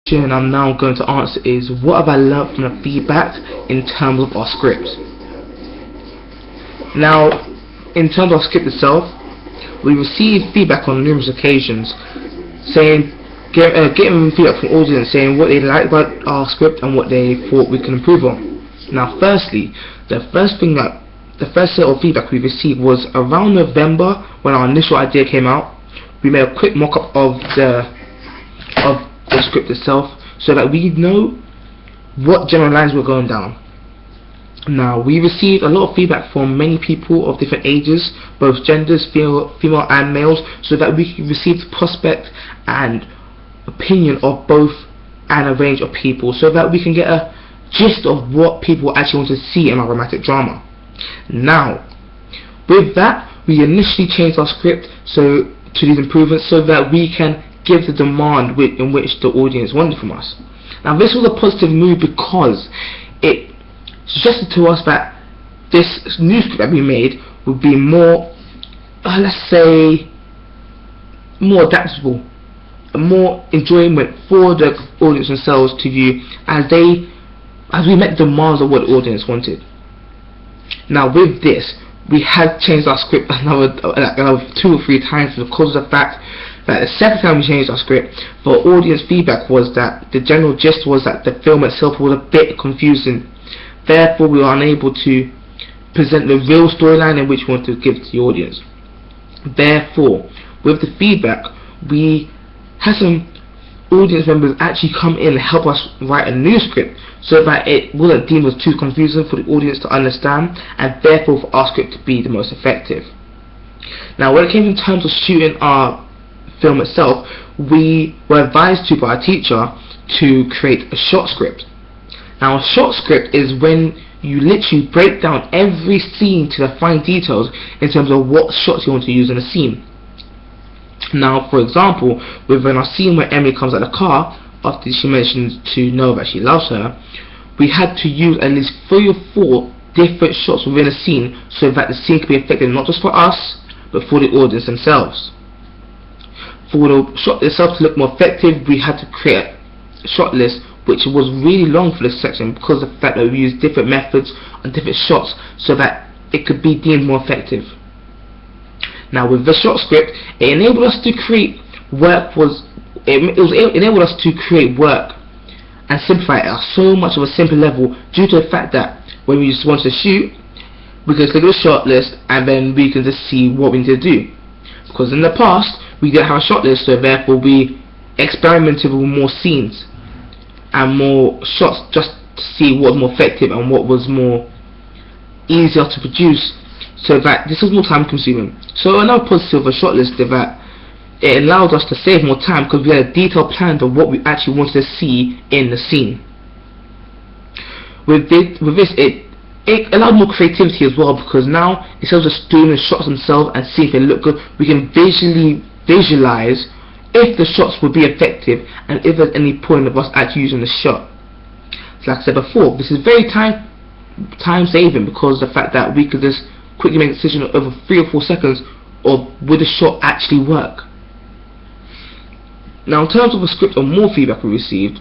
I'm now going to answer is, what have I learned from the feedback in terms of our script? Now, in terms of our script itself, we received feedback on numerous occasions, getting feedback from audience saying what they liked about our script and what they thought we can improve on. Now, firstly, the first set of feedback we received was around November when our initial idea came out. We made a quick mock-up of the script itself so that we know what general lines we're going down. Now, we received a lot of feedback from many people of different ages, both genders, female and males, so that we could receive the prospect and opinion of both and a range of people, so that we can get a gist of what people actually want to see in our romantic drama. Now, with that, we initially changed our script to these improvements so that we can give the demand in which the audience wanted from us. Now, this was a positive move because it suggested to us that this new script that we made would be more, let's say, more adaptable, more enjoyment for the audience themselves to view as we met the demands of what the audience wanted. Now, with this, we had changed our script another 2 or 3 times because of the fact that the second time we changed our script, the audience feedback was that the general gist was that the film itself was a bit confusing. Therefore, we were unable to present the real storyline in which we want to give to the audience. Therefore, with the feedback, we had some audience members actually come in and help us write a new script so that it wasn't deemed as too confusing for the audience to understand, and therefore for our script to be the most effective. Now, when it came in terms of shooting our film itself, we were advised by our teacher to create a short script. Now, a short script is when you literally break down every scene to the fine details in terms of what shots you want to use in a scene. Now, for example, within our scene where Emily comes out of the car after she mentions to Noah that she loves her, we had to use at least 3 or 4 different shots within a scene so that the scene could be effective not just for us but for the audience themselves. For the shot itself to look more effective, we had to create a shot list which was really long for this section because of the fact that we used different methods and different shots so that it could be deemed more effective. Now, with the short script, it enabled us to create work and simplify it at so much of a simple level due to the fact that when we just wanted to shoot, we could click on the shot list and then we can just see what we need to do. Because in the past, we didn't have a shot list, so therefore we experimented with more scenes and more shots just to see what was more effective and what was more easier to produce, so that this was more time consuming. So another positive of a shot list is that it allowed us to save more time because we had a detailed plan of what we actually wanted to see in the scene. With this, it allowed more creativity as well, because now instead of just doing the shots themselves and see if they look good, we can visually visualize if the shots would be effective and if there's any point of us actually using the shot. So like I said before, this is very time saving because of the fact that we could just quickly make a decision over 3 or 4 seconds of would the shot actually work. Now, in terms of a script or more feedback we received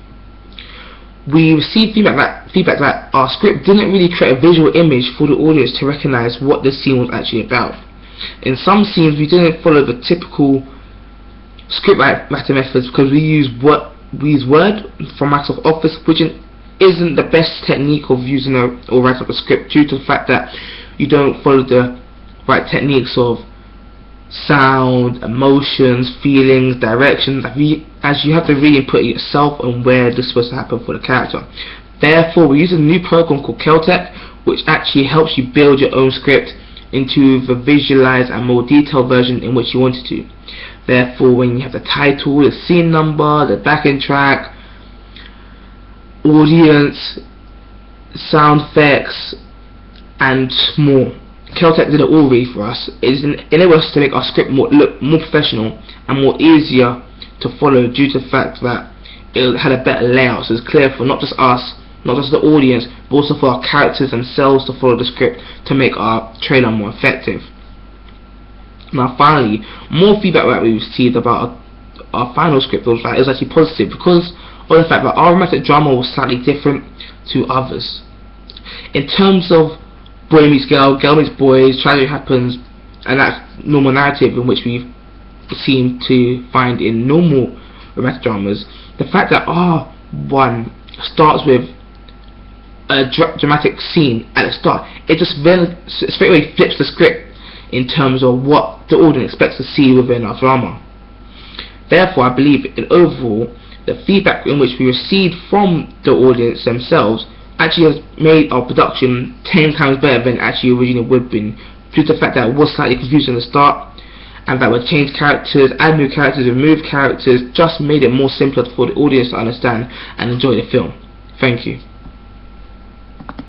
feedback that our script didn't really create a visual image for the audience to recognize what the scene was actually about. In some scenes, we didn't follow the typical script writing methods because we use Word from Microsoft Office, which isn't the best technique of using or writing up a script due to the fact that you don't follow the right techniques of sound, emotions, feelings, directions, as you have to really input it yourself on where this is supposed to happen for the character. Therefore, we use a new program called Celtech, which actually helps you build your own script into the visualized and more detailed version in which you want it to. Therefore, when you have the title, the scene number, the backing track, audience, sound effects, and more, Celtech did it all really for us. It enabled us to make our script look more professional and more easier to follow due to the fact that it had a better layout, so it's clear for not just us, not just the audience, but also for our characters themselves to follow the script to make our trailer more effective. Now, finally, more feedback that we received about our final script was actually positive because or the fact that our romantic drama was slightly different to others. In terms of boy meets girl, girl meets boys, tragedy happens, and that's normal narrative in which we seem to find in normal romantic dramas, the fact that R1 starts with a dramatic scene at the start, it just straight away flips the script in terms of what the audience expects to see within our drama. Therefore, I believe in overall, the feedback in which we received from the audience themselves actually has made our production 10 times better than actually originally would have been, due to the fact that it was slightly confusing at the start, and that we changed characters, add new characters, remove characters, just made it more simpler for the audience to understand and enjoy the film. Thank you.